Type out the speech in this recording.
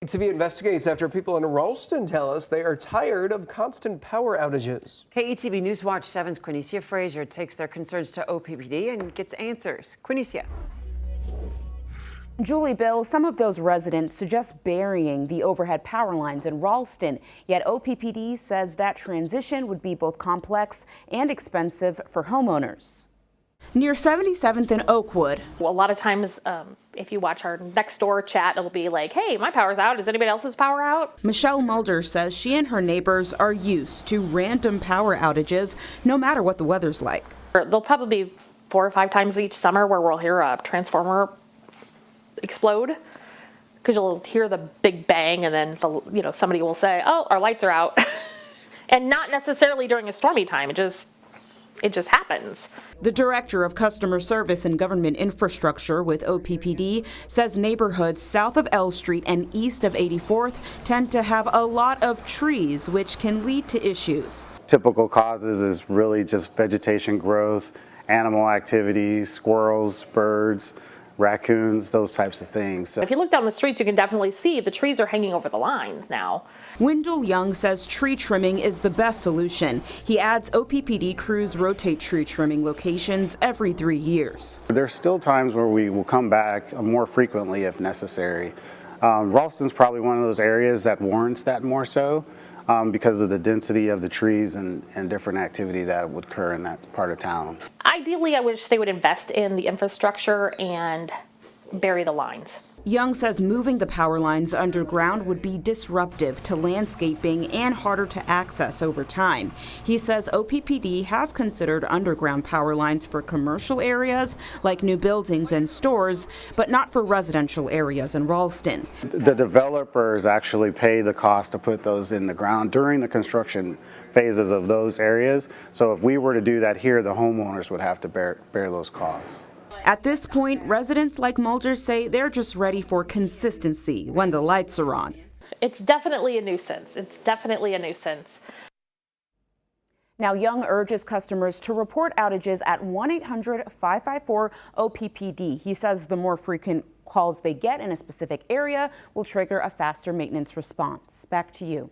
KETV investigates after people in Ralston tell us they are tired of constant power outages. KETV News Watch 7's Quinicia Frazier takes their concerns to OPPD and gets answers. Quinicia. Julie, Bill, some of those residents suggest burying the overhead power lines in Ralston, yet OPPD says that transition would be both complex and expensive for homeowners. Near 77th and Oakwood. Well, a lot of times, if you watch our next door chat, it'll be like, hey, my power's out. Is anybody else's power out? Michelle Mulder says she and her neighbors are used to random power outages, no matter what the weather's like. There'll probably be 4 or 5 times each summer where we'll hear a transformer explode, because you'll hear the big bang and then somebody will say, oh, our lights are out. And not necessarily during a stormy time. It just happens. The director of customer service and government infrastructure with OPPD says neighborhoods south of L Street and east of 84th tend to have a lot of trees, which can lead to issues. Typical causes is really just vegetation growth, animal activities, squirrels, birds, raccoons, those types of things. So if you look down the streets, you can definitely see the trees are hanging over the lines now. Wendell Young says tree trimming is the best solution. He adds OPPD crews rotate tree trimming locations every 3 years. There's still times where we will come back more frequently if necessary. Ralston's probably one of those areas that warrants that more so because of the density of the trees and different activity that would occur in that part of town. Ideally, I wish they would invest in the infrastructure and bury the lines. Young says moving the power lines underground would be disruptive to landscaping and harder to access over time. He says OPPD has considered underground power lines for commercial areas like new buildings and stores, but not for residential areas in Ralston. The developers actually pay the cost to put those in the ground during the construction phases of those areas. So if we were to do that here, the homeowners would have to bear those costs. At this point, residents like Mulder say they're just ready for consistency when the lights are on. It's definitely a nuisance. Now, Young urges customers to report outages at 1-800-554-OPPD. He says the more frequent calls they get in a specific area will trigger a faster maintenance response. Back to you.